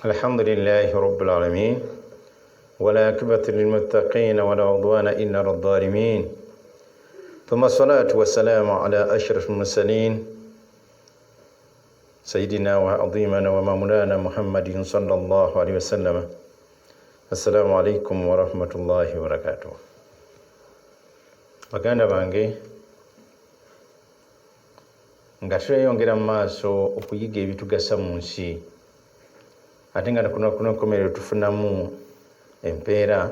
الحمد لله رب العالمين ولا عاقبة للمتقين ولا عدوان إلا على الظالمين ثم الصلاة والسلام على أشرف المرسلين سيدنا وعظيمنا ومولانا محمد صلى الله عليه وسلم. السلام عليكم ورحمة الله وبركاته. Baganda bange nga tweyongera mu maaso okuyiga ebitugasa mu nsi ate nga kuno nkomerero tufunamu empeera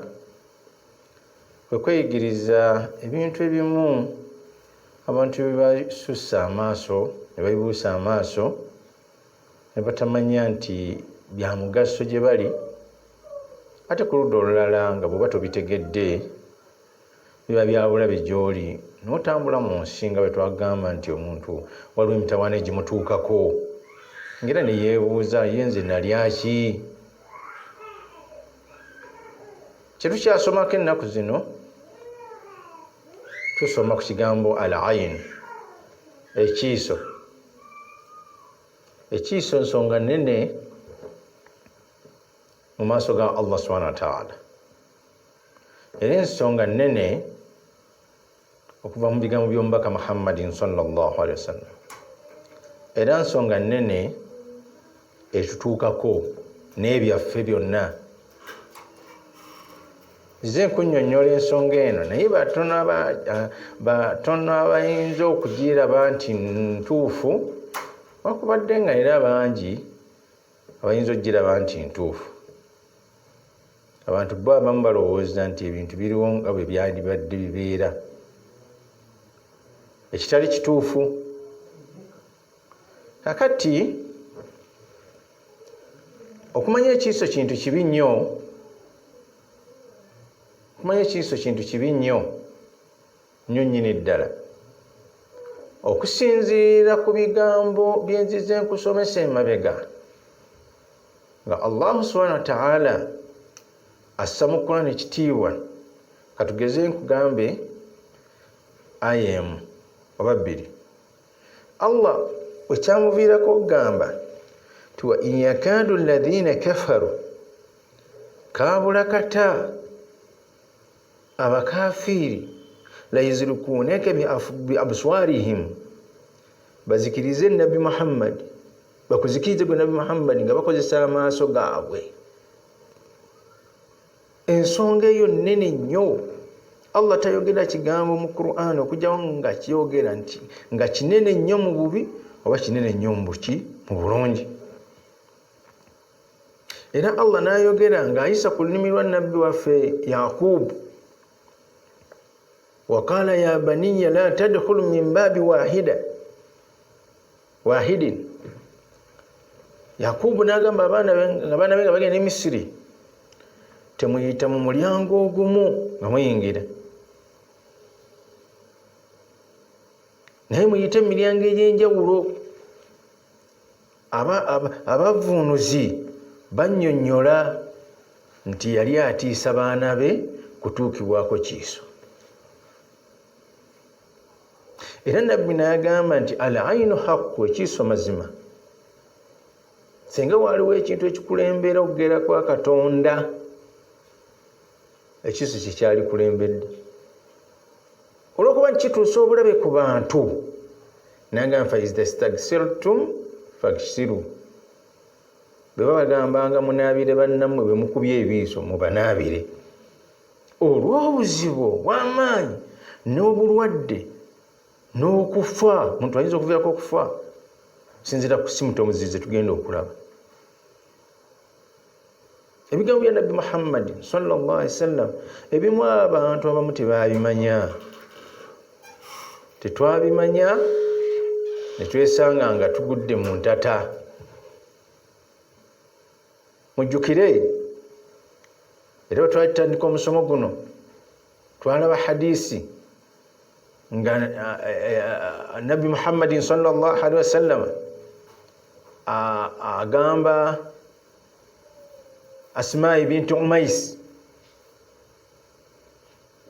kwe kweyigiriza ebintu ebimu abantu bebasussa amaaso ne babibuusa amaaso ne batamanya nti bya mugaso gye bali ate ku ludda olulala nga bw'oba tobitegedde biba byabulabe gy'oli n'otambula mu nsi nga bwe twagamba nti omuntu waliwo emitawaana egimutuukako ngera ne yeebuuza ye nze nalya ki. Kye tukyasomako ennaku zino tusoma ku kigambo al-ayn, ekiiso. Ekiiso nsonga nnene mu maaso ga Allah subhanahu wa ta'ala, era ensonga nnene okuva mu bigambo by'omubaka Muhammadin sallallahu alaihi wasallam, era nsonga nnene etutuukako n'ebyaffe byonna. Nze nkunnyonnyola ensonga eno naye batono abayinza okugiraba nti ntuufu, wakubadde nga era bangi abayinza okugiraba nti ntuufu. Abantu bo abamu balowooza nti ebintu biriwo nga bwe byandibadde bibeera, ekitali kituufu. Kakati okumanya ekiiso kintu kibi nnyo, okumanya ekiiso kintu kibi nnyo nnyo nnyini ddala, okusinziira ku bigambo bye nzize nkusomesa emabega nga Allahu subhanahu wa ta'ala assa mu Qur'an ekitiibwa. Katugeze nkugambe aya emu oba bbiri. Allah wekyamuviirako okugamba ti wa in yakadu alladhina kafaru, kaabula kata abakafiiri la yuzlikunaka bi abswarihim, bazikirize Nabi Muhammad, bakuzikirize gwe Nabi Muhammad nga bakozesa amaaso gaabwe. Ensonga eyo nnene nnyo. Allah tayogera kigambo mu Qur'an okujjawo nga kyogera nti nga kinene nnyo mu bubi oba kinene nnyo mu buki, mu bulungi. Era Allah n'ayogera ng'ayisa ku lulimi lwa nabbi waffe Yaqubu, waqala ya baniya la tadkhulu min babi wahidin. Yaqubu n'agamba abaana be nga bagenda e Misiri, temuyita mu mulyango ogumu nga muyingira, naye muyite emiryango egy'enjawulo. Abavuunuzi bannyonnyola nti yali atiisa baana be kutuukibwako kiiso. Era nabbi n'agamba nti al-aynu haqqu, ekiiso mazima. Singa waliwo ekintu ekikulembera okugera kwa Katonda, ekiiso kikyali kulembedde. Olw'okuba kituusa obulabe ku bantu, n'agamba fa idha staghsirtum faghsiru, bwe babagambanga munaabire bannammwe bwe mukubye ebiiso mubanaabire. Olw'obuzibu obw'amaanyi n'obulwadde n'okufa, omuntu ayinza okuviirako okufa sinzira ku symptoms ze tugenda okulaba. Ebigambo bya Nabbi Muhammad sallallahu alaihi wasallam ebimu abantu abamu tebabimanya, tetwabimanya ne twesanga nga tugudde mu ntata. Mujjukire era twatandika omusomo guno twalaba hadisi nga Nabbi Muhammad sallallahu alaihi wasallam agamba Asma'i binti Umais,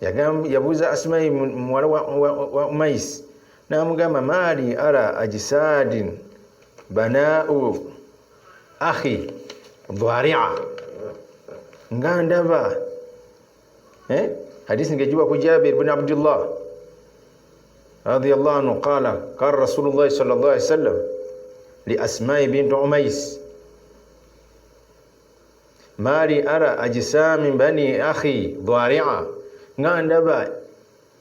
yabuuza Asma'i muwala wa Umais n'amugamba maali ara ajsadin bana'u akhi dhari'a nga ndaba hadisi ngejiwa ku Jabir ibn Abdullah radiyallahu anhu qala qala Rasulullah sallallahu alaihi wasallam li Asma bint Umays mali ara ajsam bani akhi dhari'a nga ndaba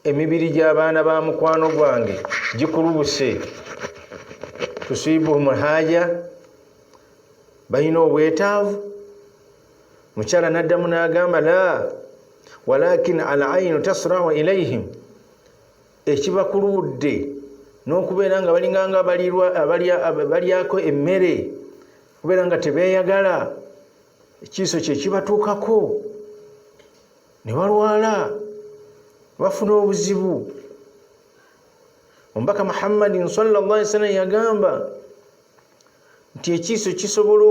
emibiri gy'abaana ba mukwano gwange gikulubuse tusibuhum haja bayina obwetaavu. Mukyala naddamu n'agamba la walakin al-aynu tasra'u ilayhim, ekibakuludde n'okubeera nga balinganga balyako emmere, kubeera nga tebeeyagala, ekiiso kye kibatuukako ne balwala bafuna obuzibu. Omubaka Muhammadin sallallahu alaihi wasallam yagamba nti ekiiso kisobola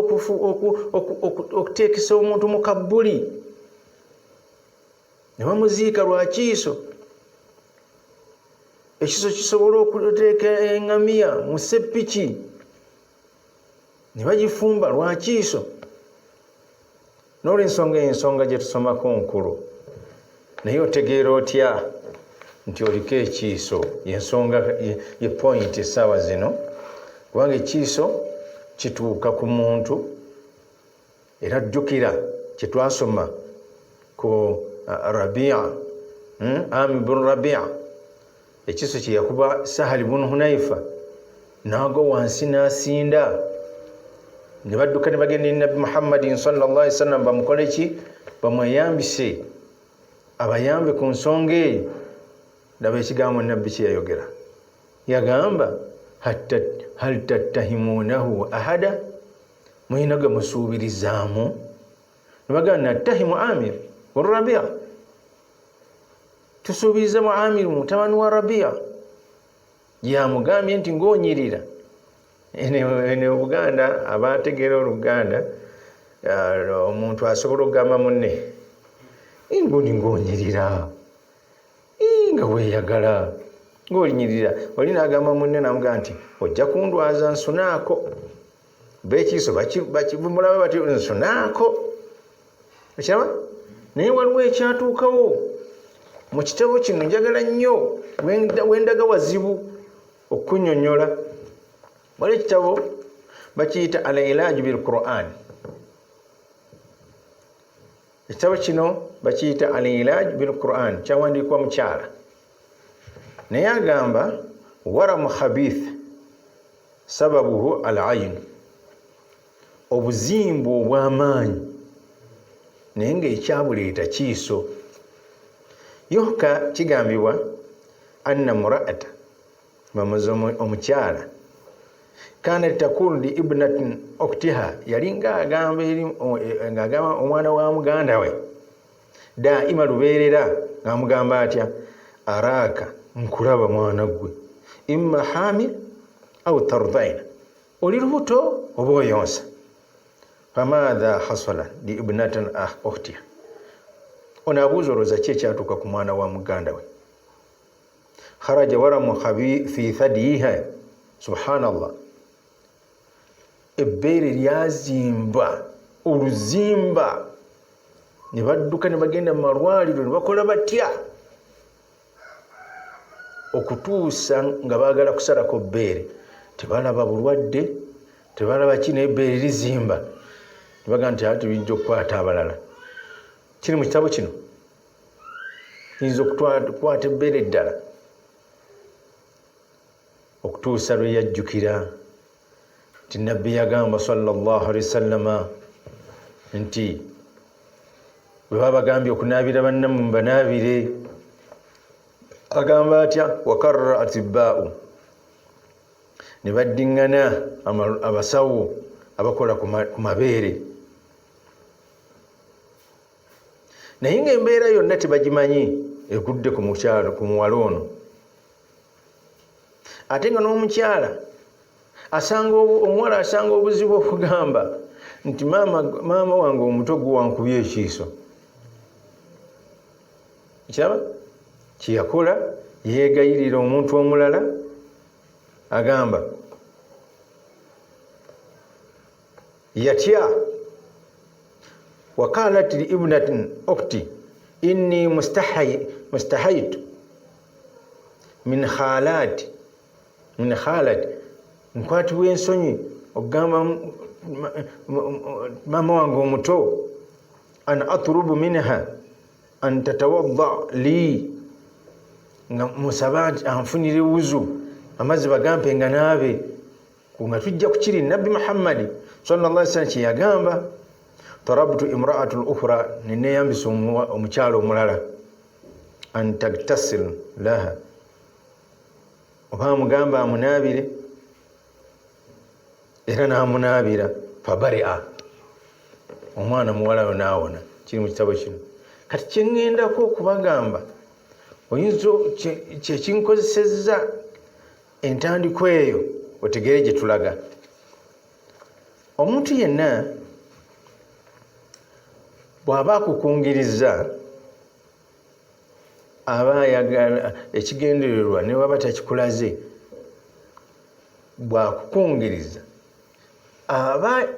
okuteekesa omuntu mu kabbuli ne bamuziika lwa kiiso. Ekiiso kisobola okuteeka engamiya mu seppiki ne bagifumba lwa kiiso. N'olwensonga ensonga gye tusomako nkulu, naye otegeera otya nti oliko ekiiso? Yensonga ye point essaawa zino, kubanga ekiiso kituuka ku muntu. Era jjukira kye twasoma ku Rabi'a, Amin bin Rabi'a, ekiiso kye yakuba Sahal bin Hunayfa n'agwa wansi n'asinda, ne badduka ne bagenda eri Nabbi Muhammadin sallallahu alaihi wasallam bamukole ki? Bamweyambise, abayambe ku nsonga eyo. Laba ekigambo Nabbi kye yayogera, yagamba hal tattahimunahu ahada, muyina gwe musuubirizaamu? Ne bagamba nattahimu Amir wa Rabi'a, tusuubiriza mu Amir mutabani wa Rabi'a. Yamugambye nti ng'onyirira. Ene Obuganda, abategeera Oluganda, omuntu asobola okugamba munne ng'oli ng'onyirira, nga weeyagala, ng'olinyirira. Oli n'agamba munne n'amugamba nti ojja kundwaza nsunaako. Beekiiso bakimulaba bati nsunaako. Okiraba? Naye waliwo ekyatuukawo mu kitabo kino, njagala nnyo, wendaga wazibu okunnyonnyola. Waliwo ekitabo bakiyita al-ilaaj bil Qur'an. Ekitabo kino bakiyita al-ilaaj bil Qur'an, kyawandiikibwa mukyala. Naye agamba waramu khabith sababuhu al-ayn, obuzimbu obw'amaanyi, naye ng'ekyabuleeta kiiso. Yoka kigambibwa anna mura'ata, mamuzi omukyala, kana takulu li ibnatin oktiha, yali ng'agamba omwana wa muganda we daima lubeerera, ng'amugamba atya araaka, nkulaba mwana gwe, imma hamil au tardaina, oli lubuto oba oyonsa. Famadha hasala li ibnatin oktiha, ono abuuza olowooza ki ekyatuuka ku mwana wa muganda we. Kharaja waramu fi thadiha, subhanallah, ebbeere lyazimba oluzimba. Ne badduka ne bagenda mu malwaliro ne bakola batya okutuusa nga baagala kusalako bbeere. Tebalaba bulwadde, tebalaba ki, naye ebbeere lizimba. Ne bagamba nti ati bijja okukwata abalala. Kiri mu kitabo kino, kiyinza okukwata ebbeere eddala, okutuusa lwe yajjukira nti Nabbi yagamba sallallahu alaihi wasallama nti bwe babagambye okunaabira bannammwe mbanaabire. Agamba atya wakarra atibba'u, ne baddiŋŋana abasawo abakola ku mabeere. Naye ng'embeera yonna tebagimanyi, egudde ku mukyalo, ku muwala ono. Ate nga n'omukyala omuwala asanga obuzibu okugamba nti maama wange omuto gwe wankubye ekiiso. Kiraba kyeyakola, yeegayirira omuntu omulala, agamba yatya وقالت لابنة أختي إني مستحيت من خالد nkwati w'ensonyi okugamba mama wange omuto an atlubu minha an tatawadda li nga musaba nti anfunire wuzu amazzi bagampe nga naabe nga tujja kukiri nabbi Muhammadi sallallahu alaihi wasallam kye yagamba. tarabtu imra'atu al-ukhra nineyambisa omukyalo omulala an tagtasil laha oba mugamba amunaabire era n'amunaabira fabari'a omwana muwala we n'awona. Kiri mu kitabo kino. Kati kye ŋŋendako okubagamba oyinza kyekinkozesezza entandikwa eyo otegeere gye tulaga. Omuntu yenna bw'aba akukungiriza aba ayagala ekigendererwa ne waba takikulaze. Bw'akukungiriza aba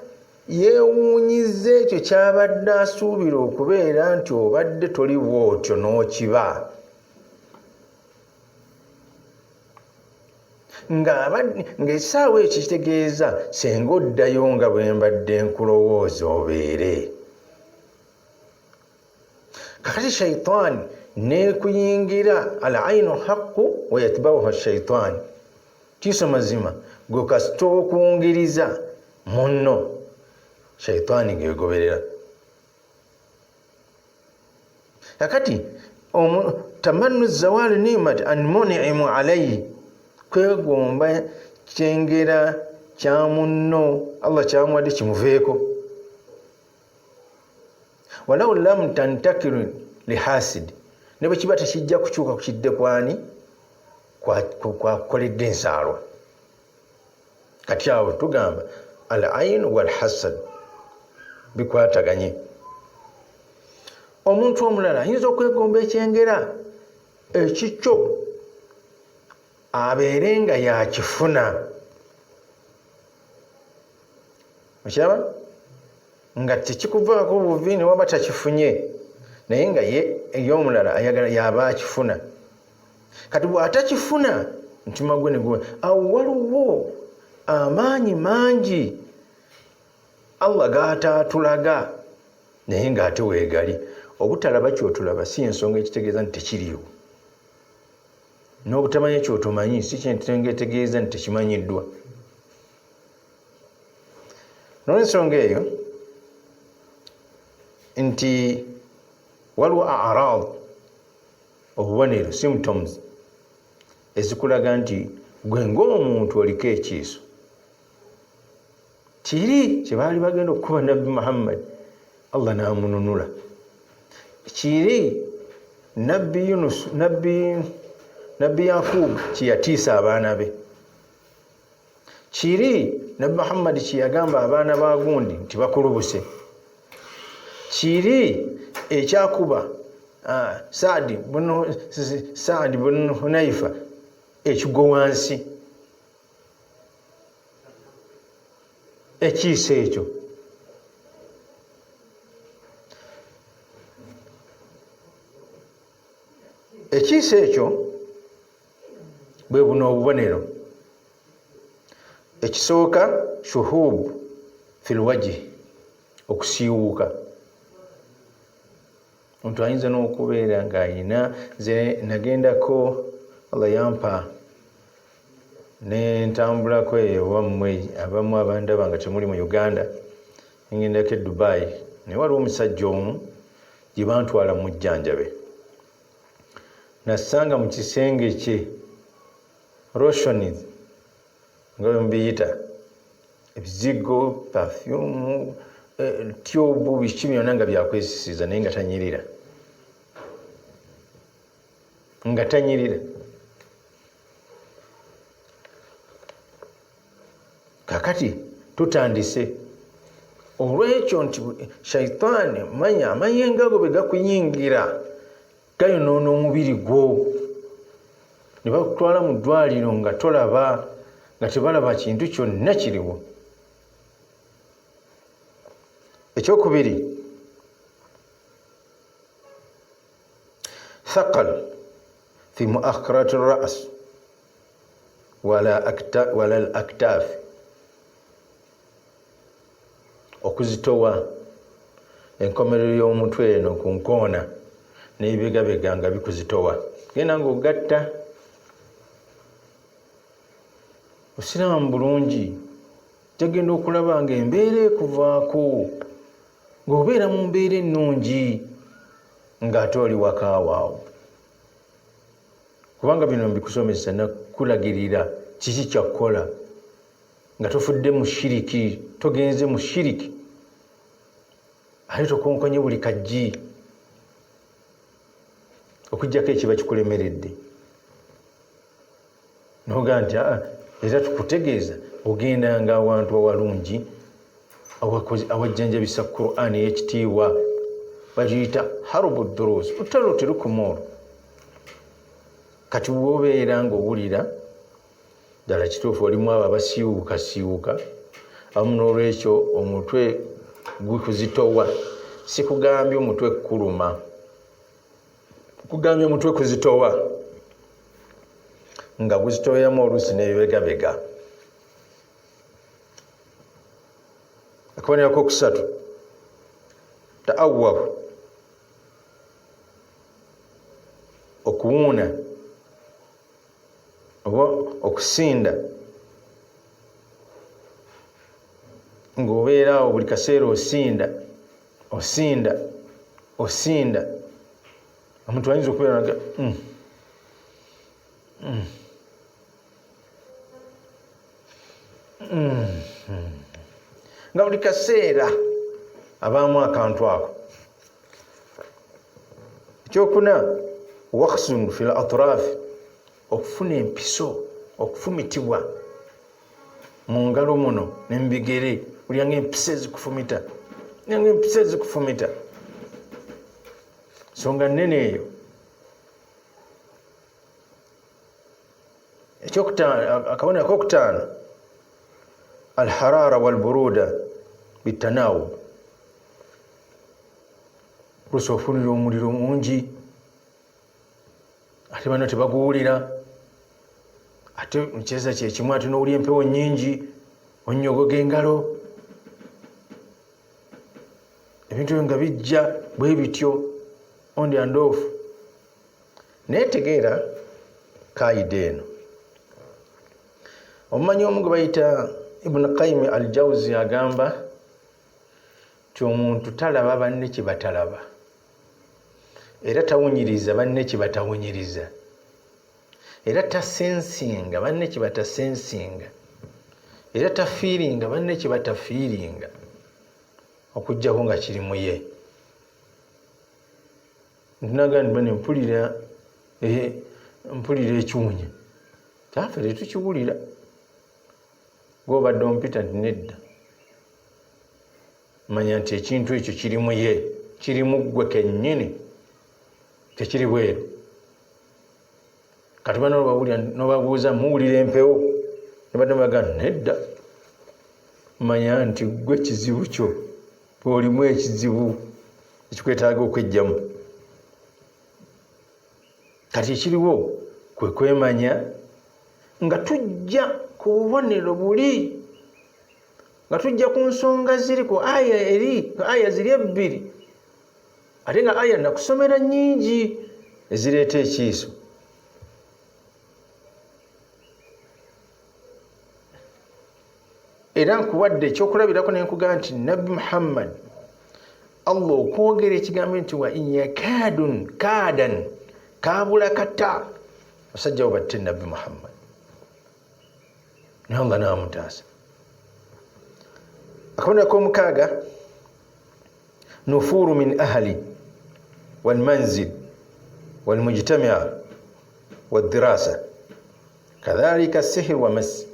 yeewuunyiza ekyo kyabadde asuubira okubeera nti obadde toli bwotyo n'okiba. Ng'essaawa ekyo kitegeeza senga oddayo nga bwe mbadde nkulowooza obeere. Kakati shaitaani neekuyingira al-aynu haqqu wa yatba'uha shaitaani. Kiiso mazima gwe kasita okungiriza munno shaitaani geegoberera. Kakati tamannu zawali nimati an muni'imu alayhi kwegomba kyengera kya munno Allah kyamuwadde kimuveeko. Walaw lam tantakiru lihasid ne bwe kiba tekijja kukyuka ku kidde kwani kwakoledde ensaalwa. Kati awo tugamba al ayn wal hasad bikwataganye. Omuntu omulala ayinza okwegomba ekyengera ekikyo abeere nga yakifuna. Okiraba nga tekikuvaako buvi ne waba takifunye naye nga ye ey'omulala ayagala yaba akifuna. Kati bw'atakifuna ntima gwe ne gwe awo waliwo amaanyi mangi Allah g'ataatulaga naye ng'ate weegali. Obutalaba ky'otulaba si ensonga ekitegeeza nti tekiriiwo, n'obutamanya ky'otomanyi si kyensonga etegeeza nti tekimanyiddwa. N'ensonga eyo nti waliwo a'raad obubonero symptoms ezikulaga nti gwe ng'omuntu oliko ekiiso. Kiri kye baali bagenda okukuba nabbi Muhammad Allah n'amununula. Kiri nabbi Yunus nabbi Yakub kye yatiisa abaana be. Kiri nabbi Muhammad kye yagamba abaana ba gundi nti bakulubuse. Kiri ekyakuba Saadi bin Hunayfa ekigwo wansi. Ekiiso ekyo bwe buno obubonero. Ekisooka shuhub fil wajhi, okusiiwuuka. Omuntu ayinza n'okubeera ng'ayina ze nagendako Allah yampa n'entambulako eyo wammwe abamu abandaba nga temuli mu Uganda. Ngendako e Dubai naye waliwo omusajja omu gye bantwala mu jjanjabe. Nasanga mu kisenge kye roshoni nga bwe mbiyita ebizigo, perfume, tyobu, biki byonna nga byakwesisiza naye nga tanyirira. Kakati tutandise olw'ekyo nti shaitaani manya amayengo ago bwe gakuyingira gayonoona omubiri gwo, ne bakutwala mu ddwaliro nga tolaba, nga tebalaba kintu kyonna kiriwo. Ekyokubiri ثقل في مؤخرات الرأس ولا الأكتاف okuzitowa enkomerero y'omutwe eno ku nkoona n'ebibegabega nga bikuzitowa genda ng'ogatta. Osiraamu bulungi tegenda okulaba nga embeera ekuvaako ng'obeera mu mbeera ennungi ng'ate oli wakaawaawo, kubanga bino mbikusomesa nakulagirira kiki kyakkola nga tofudde mu shiriki, togenze mu shiriki ate tokonkonye buli kajji okujjako ekiba kikulemeredde noga nti era tukutegeeza ogendanga awantu awalungi awajjanjabisa Qur'an ey'ekitiibwa bagiyita harubu durus lutalo terukumoro. Kati wobeera ng'owulira ddala kituufu olimu abo abasiiwuukasiiwuuka awamu n'olwekyo omutwe gukuzitowa, sikugambye omutwe kuluma, kugambye omutwe kuzitowa nga guzitoyamu oluusi n'ebibegabega. Akabonero akokusatu ta'awwabu, okuwuuna oba okusinda ng'obeera awo buli kaseera osinda omuntu ayinza okubeera nga nga buli kaseera abaamu akantu ako. Ekyokuna waqsun fil atraf, okufuna empiso, okufumitibwa mu ngalo muno ne mu bigere, olya ng'empisa ezikufumita, nsonga nnene eyo. Akabonero akokutaano alharara walburuda bitanawub, oluusi ofunira omuliro mungi ate bano tebaguwulira, ate mukyeza kyekimu, ate n'owulya empewo nnyingi onnyogoga engalo, ebintu ebyo nga bijja bwe bityo on and off. Naye tegeera kaayida eno, omumanyi omu gwe bayita Ibn Qayyim al-Jawzi agamba nti omuntu talaba banne kye batalaba era tawunyiriza banne kye batawunyiriza era tasensinga banne kye batasensinga era tafiiringa banne kye batafiiringa okujjako nga kiri mu ye. Ntunaga nti bane mpulira ekiwunya kyafe tetukiwulira, gw'obadde ompita nti nedda, manya nti ekintu ekyo kiri mu ye, kiri mu ggwe kennyini, tekiri bweru. Kati bano n'obabuuza muwulira empewo, ne badde baga nedda, manya nti ggwe kizibu kyo, bw'olimu ekizibu ekikwetaaga okwejjamu. Kati ekiriwo kwe kwemanya nga tujja ku bubonero buli, nga tujja ku nsonga ziri ku aya ziri ebbiri, ate nga aya nakusomera nnyingi ezireeta ekiiso. Era nkuwadde ekyokulabirako ne nkugamba nti Nabbi Muhammad Allah okwogera ekigambo nti wa inyakadun kaadan kaabula kata basajja bo batte Nabbi Muhammad, naye Allah n'amutaasa. Akabonero ak'omukaaga nufuru min ahli walmanzil walmujtamia wadirasa kadhalika sihir wa mas,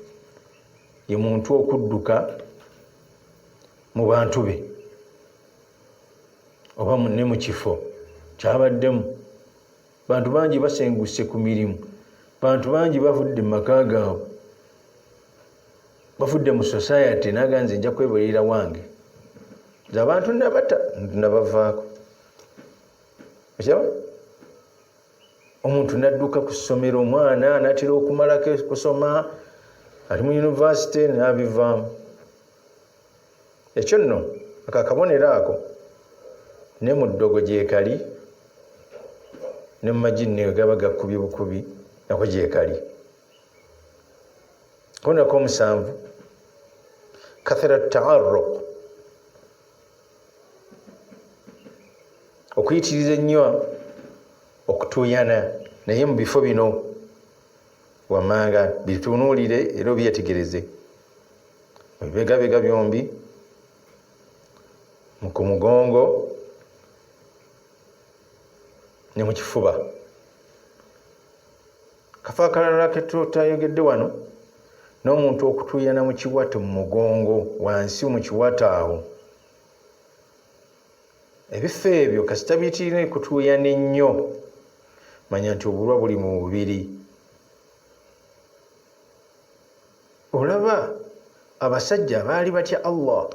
ye muntu okudduka mu bantu be oba ne mu kifo kyabaddemu. Bantu bangi basenguse ku mirimu, bantu bangi bavudde mu maka gaabwe, bavudde mu society, naga nze nja kwebuulira wange, abantu nabata nabavaako. Okyaba omuntu nadduka ku ssomero omwana natera okumalako kusoma ali mu yunivasite n'abivaamu ekyo nno akakabonero ako ne mu ddogo gyekali ne mu majini gaba gakubye bukubi nako gyekali. Konako omusanvu kathara ta'arruq okuyitiriza ennyo okutuuyana naye mu bifo bino wammanga bitunuulire era obyetegereze ebibegabega byombi ku mugongo ne mu kifuba. Kafo akalala ketutayogedde wano n'omuntu okutuuyana mu kiwato mu mugongo wansi mu kiwato awo. Ebifo ebyo kasita bitirine kutuuyana ennyo manya nti obulwa buli mu bubiri. Olaba abasajja baali batya Allah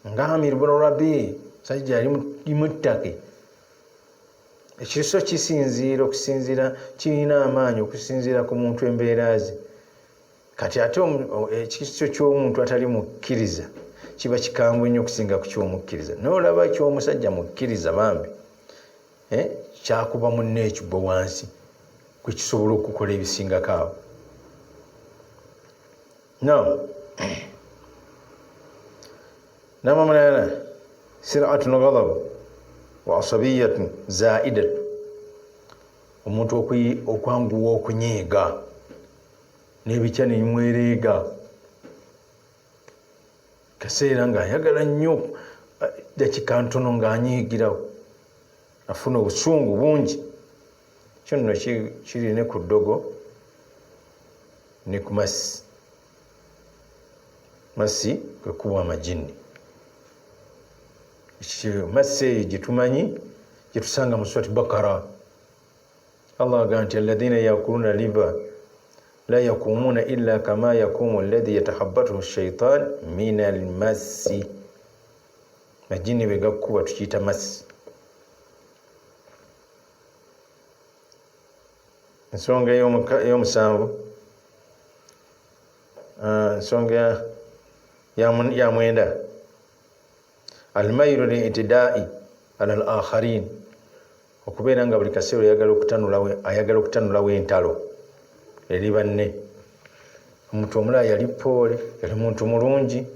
nga Amir ibn Rabi sajja ali muttaki ekiriso okusinziira kirina amaanyi okusinziira ku muntu embeera ze. Kati ate ekiriso ky'omuntu atali mukkiriza kiba kikambwe nnyo okusinga ku ky'omukkiriza. N'olaba ky'omusajja mukkiriza bambi kyakuba munne ekibbo wansi kwe kisobola okukola ebisingako awo. Nama mulala sir'atun ghadab wa asabiyatun za'idat omuntu okwanguwa okunyiiga n'ebikya nebimwereega kaseera ng'ayagala nnyo dakika ntono ng'anyiigirawo afuna obusungu bungi. Kyo nno kiri ne ku ddogo ne ku masi. Masi kwe kuba amajini. Masi eyo gye tumanyi gye tusanga mu Surati Bakara. Allah agamba nti alladhina yakuluna riba la yakumuna illa kama yakumu alladhi yatahabbathu ash-shaytan min al-masi. Majini bwe gakuba tukiyita masi. Ensonga ey'omusanvu ensonga ya mwenda almairu li'tidai ala al-akharin okubeera nga buli kaseera ayagala okutanulawo entalo eri banne. Omuntu omulala yali poole yali muntu mulungi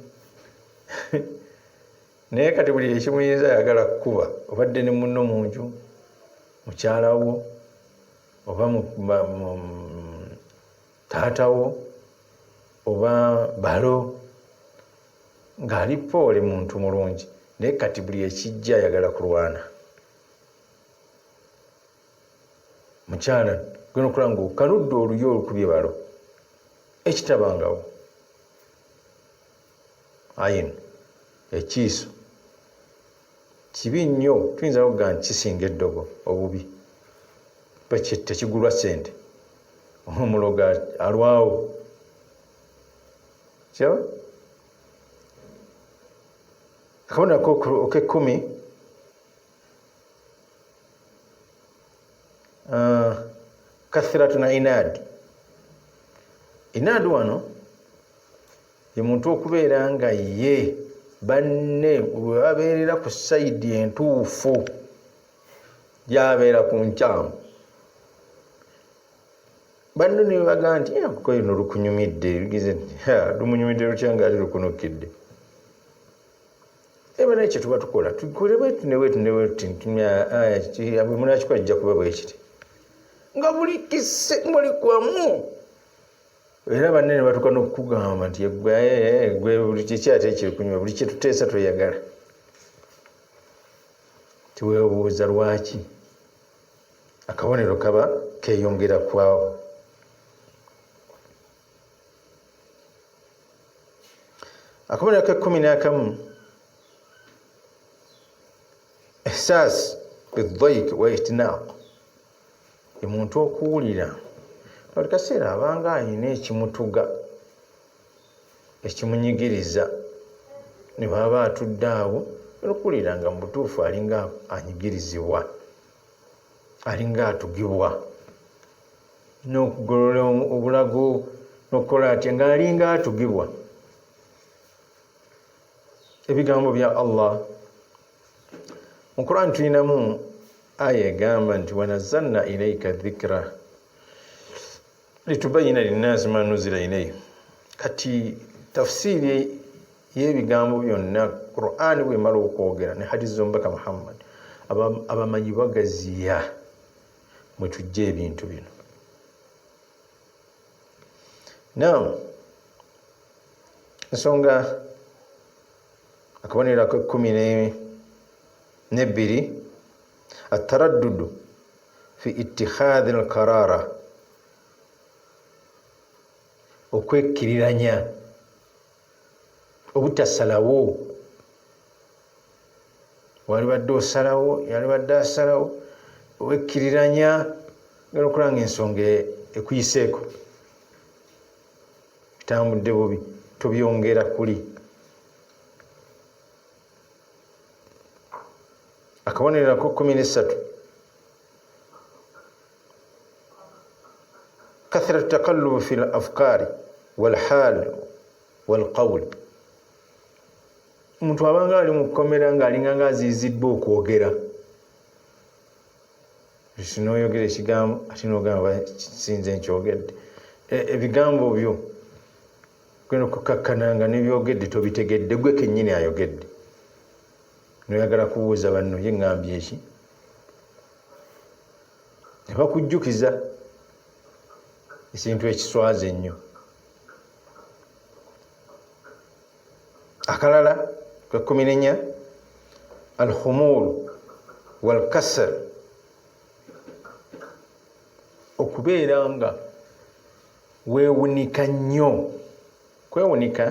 naye kati buli ekimuyinza ayagala kukuba obadde ne munno mu nju mukyalawo oba taatawo oba balo ng'ali poole muntu mulungi naye kati buli ekijja ayagala kulwana. Mukyala gwena okulaba nga okaludde oluyo olukubye balo ekitabangawo ayino ekiiso kibi nnyo. Tuyinza okugamba nti kisinga eddogo obubi tekigulwa ssente omuloga alwawo kyaba akabonako ok'ekkumi kathiratun inad. Inad wano ye muntu okubeera nga ye banne bwe babeerera ku sayidi entuufu gyabeera ku nkyamu banne ne bagamba nti kuko yuno lukunyumidde lugize lumunyumidde lutya nga ali lukunukidde. Eba nekyo tuba tukola tukole bwetu ne bwetu bwe munakikola kijja kuba bwe kiti nga buli kise muli kwamu era banne ne batuuka n'okukugamba nti gwe buli kiki ate ekiri kunyuma buli kyetuteesa tweyagala. Tiweebuuza lwaki akabonero kaba keeyongera kwawo. Akabonero ka11 ihsaas bidayik wa ihtinaq ye muntu okuwulira buli kaseera abanga alina ekimutuga ekimunyigiriza ne baba atudde awo okuwulira nga mu butuufu alinga anyigirizibwa alinga atugibwa n'okugolola obulago n'okukola atya ng'alinga atugibwa. Ebigambo bya Allah mu Quran tulinamu aya egamba nti wanazzalna ilayka dhikra litubayyina linnaasi ma nuzila ilayhim. Kati tafsiri y'ebigambo byonna Quran bw'emala okwogera ne hadisi z'omubaka Muhammad abamanyi bagaziya mwe tujja ebintu bino. Ensonga akabonero ak'12 ataraddudu fi ittikhadhi al-qarara, okwekkiriranya obutasalawo. Wali badde osalawo, yali badde asalawo, owekkiriranya ngera okulanga ensonga ekuyiseeko, bitambudde bubi, tobyongera kuli. Akabonero ak'13 kathrat taqallubu fi al-afkari wal-hal wal-qawl. Omuntu abanga ali mu kkomera ng'alinga ng'aziiziddwa okwogera, sinooyogera ekigambo ate n'ogamba sinze nkyogedde. Ebigambo byo genda okukakkananga n'ebyogedde tobitegedde, gwe kennyini ayogedde. Noyagala kubuuza banno ye ngambye eki, ne bakujjukiza ekintu ekiswaza ennyo. Akalala ka 14 al-khumul wal-kasal, okubeera nga weewunika nnyo. Kwewunika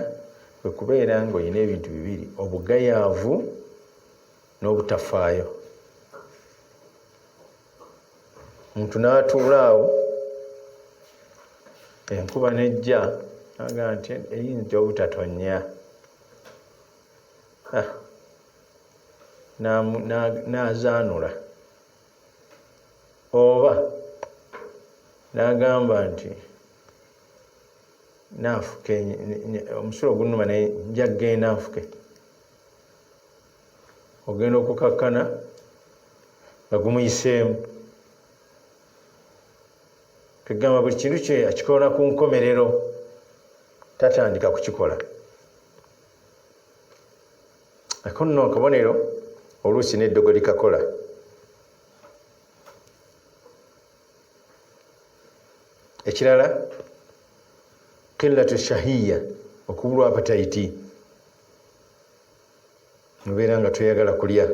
kwe kubeera nga olina ebintu bibiri: obugayaavu n'obutafaayo. Omuntu n'atuula awo, enkuba nejja agamba nti eyinza obutatonya, n'azaanula, oba n'agamba nti naafuke, omusulo gunnuma naye nja kgenda nfuke. Ogenda okukakkana nga gumuyiseemu. Tugamba buli kintu kye akikola ku nkomerero, tatandika kukikola. Ako nno akabonero oluusi n'eddogo likakola. Ekirala qillatu shahiya, okubulwa apatayiti, nobeera nga toyagala kulya.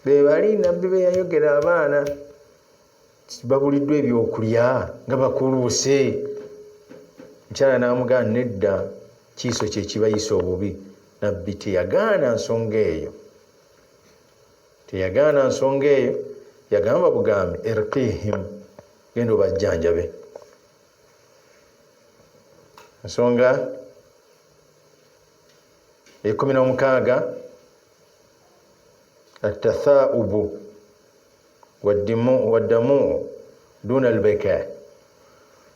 Be bali nabbi be yayogera abaana babuliddwa ebyokulya nga bakuluuse. Mukyala n'amugamba nedda, kiiso kye kibayisa obubi. Nabbi teyagaana nsonga eyo, teyagaana nsonga eyo, yagamba bugambe irqihim, genda obajjanjabe. Ensonga e16 atathaubu waddamu duna albeka,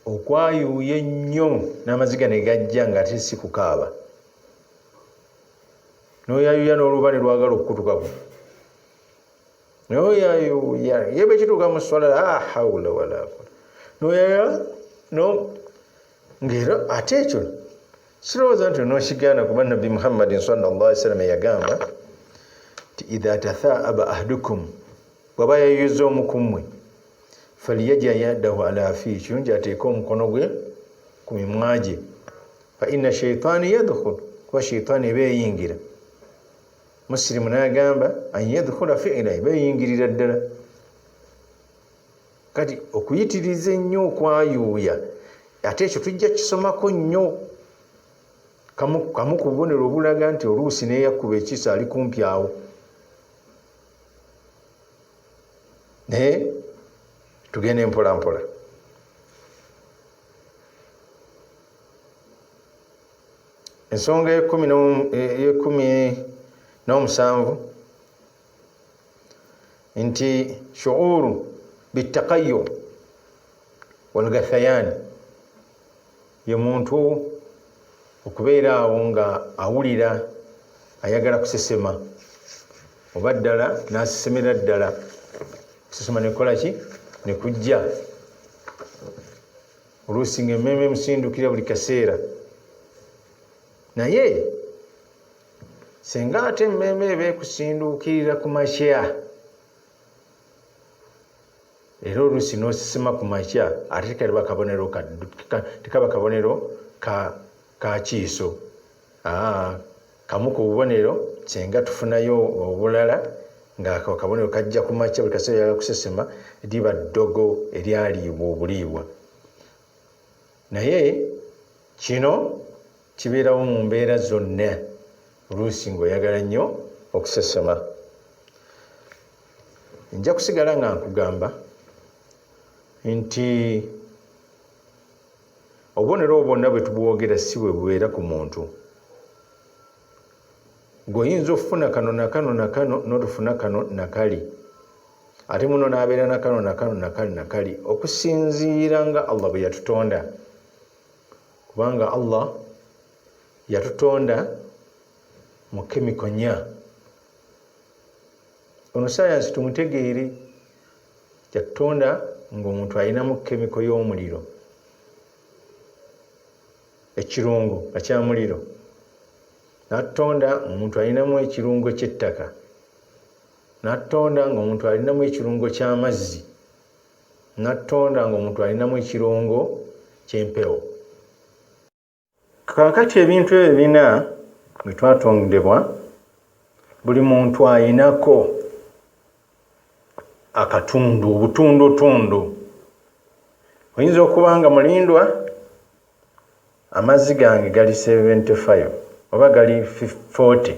okwayuuya ennyo n'amaziga ne gajja nga ate si kukaaba. N'oyayuuya n'oluba ne lwagala okukutukako, n'oyayuuya ye bwe kituuka mu swala la hawla wala quwwata, n'oyayuuya ngero ate ekyo kirowooza nti n'okigaana, kuba Nabbi Muhammadin sallallahu alaihi wasallam yagamba nti idha tathaaba ahadukum, bw'aba yayuuza omu ku mmwe, faliyajja yadahu ala fiihi, kirungi ateeke omukono gwe ku mimwa gye, fa inna shaitaani yadkhul, kuba shaitaani eba eyingira. Musilimu n'agamba an yadkhula fi'la, eba eyingirira ddala. Kati okuyitiriza ennyo okwayuuya, ate ekyo tujja kisomako nnyo. Kamu ku bubonero obulaga nti oluusi n'eyakkuba ekiso ali kumpi awo. Naye tugende mpola mpola. Ensonga y'ekumi nti shuuru bitaqayyu, walgathayan ye muntu okubeera awo nga awulira ayagala kusesema oba ddala n'asesemera ddala kusesema nekola ki nekujja oluusi nga emmeeme emusindukira buli kaseera naye senga ate emmeeme eba ekusindukirira ku makya era oluusi n'osesema ku makya ate tekaba kabonero tekaba kabonero ka kiiso kamu ku bubonero senga tufunayo obulala nga kabonero kajja ku makya buli kaseera yagala kusesema liba ddogo eryaliibwa obuliibwa naye kino kibeerawo mu mbeera zonna oluusi ng'oyagala nnyo okusesema. Nja kusigala nga nkugamba nti obubonero bwonna bwe tubwogera si bwe bubeera ku muntu. Gweoyinza okufuna kano na kano na kano n'otufuna kano na kali ate muno n'abeera na kano na kano na kali na kali okusinziira nga Allah bwe yatutonda, kubanga Allah yatutonda mu kemiko nnya. Ono sayansi tumutegeere, yatutonda ng'omuntu alinamu kemiko y'omuliro, ekirungo nga kya muliro, n'atutonda ng'omuntu alinamu ekirungo ky'ettaka, n'atutonda ng'omuntu alinamu ekirungo ky'amazzi, n'atutonda ng'omuntu alinamu ekirungo ky'empewo. Kaakati ebintu ebyo bina bwe twatondebwa buli muntu ayinako akatundu, obutundutundu. Oyinza okuba nga mulindwa amazzi gange gali 75 oba gali 40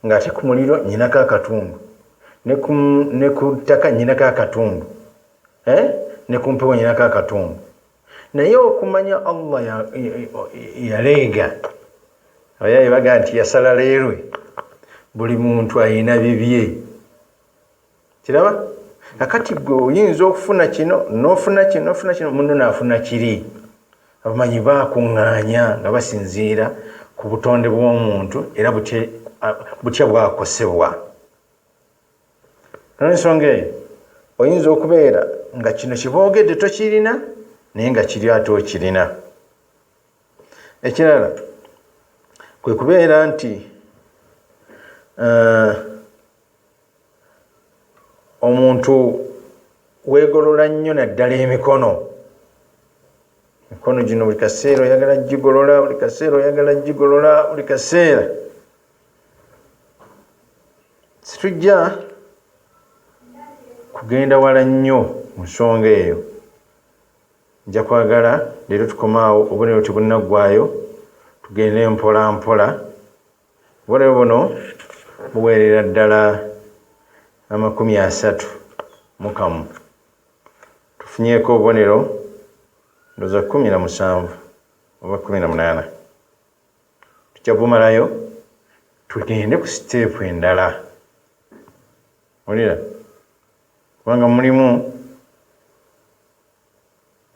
ng'ate ku muliro nyinako akatundu, ne ku ttaka nyinako akatundu, ne ku mpewo nyinako akatundu. Naye okumanya Allah yaleega oyaye baga nti yasala leerwe, buli muntu ayina bibye. Kiraba? Kakati gwe oyinza okufuna kino n'ofuna kino n'ofuna kino, muno n'afuna kiri. Abamanyi baakuŋŋaanya nga basinziira ku butonde bw'omuntu era butya bwakosebwa. N'ensonga eyo oyinza okubeera nga kino kiboogedde tokirina naye nga kiri ate okirina. Ekirala kwe kubeera nti omuntu weegolola nnyo naddala emikono gino buli kaseera oyagala gigolola, buli kaseera oyagala gigolola, buli kaseera. Situjja kugenda wala nnyo mu nsonga eyo. Nja kwagala leero tukomaawo, obubonero tebunaggwaayo, tugende mpola mpola. Obubonero buno buweerera ddala 31. Tufunyeeko obubonero ndoza 17 oba 18. Tujja bumalayo tugende ku siteepu endala. Olira kubanga mulimu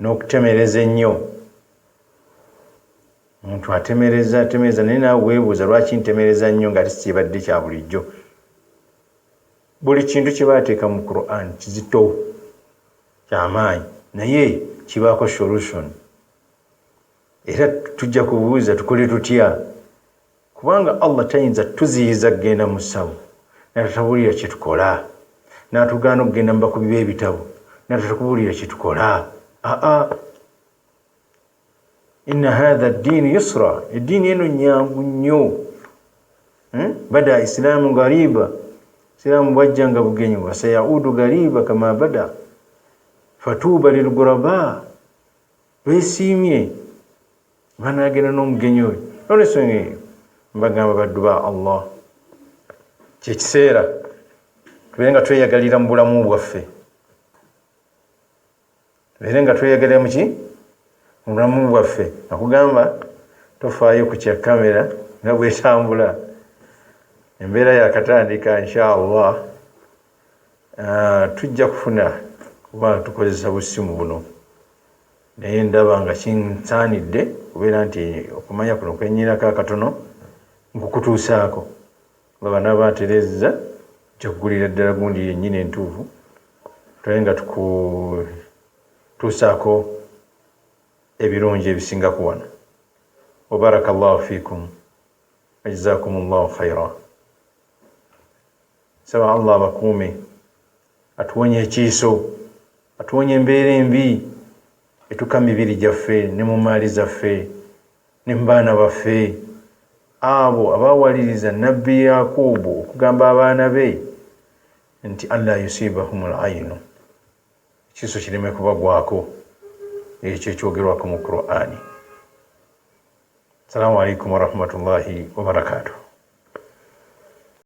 n'okutemereza ennyo. Omuntu atemereza naye naawe weebuuza lwaki ntemereza nnyo nga tikibadde kya bulijjo. Buli kintu kye baateeka mu Quran kizito, kyamaanyi, naye kibaako solution. Era tujja kubuuza tukole tutya, kubanga Allah tayinza tuziyiza kugenda mu ssawo n'atatubulira kye tukola, n'atugaana okugenda mu bakubi b'ebitabo n'atatubulira kye tukola. Inna hadha ad-din yusra, eddiini eno nyangu nnyo. Bada islaamu ghariba, islaamu bwajja nga bugenyi, wa sayaudu ghariba kama bada fatuuba lilghuraba. Beesiimye banaagenda n'omugenyi oyo. Olw'ensonga eyo mbagamba baddu ba Allah, kyekiseera tubeere nga tweyagalira mu bulamu bwaffe, tubeere nga tweyagalira mu ki mu bulamu bwaffe. Nakugamba tofaayo ku kya kamera nga bwetambula. Embeera yakatandika inshallah, tujja kufuna kuba tukozesa busimu buno. naye ndaba nga kinsaanidde kubeera nti okumanya kuno kwenyirako akatono nkukutuusaako nga bana baterezza kyaggulira ddala gundi yennyini entuufu tulabe nga tukutuusaako ebirungi ebisingaku wano. Wabaraka Allahu fiikum wajazakumullahu khaira. Saba Allah abakuume, atuwonye ekiiso, atuwonye embeera embi etuka mibiri gyaffe ne mu maali zaffe ne mu baana baffe, abo abawaliriza nabbi Yakubu okugamba abaana be nti alla yusibahumul ayinu, ekiiso kireme kubagwako. Ekyo ekyogerwako mu Qur'ani. Assalamu alaikum warahmatullahi wabarakatuh.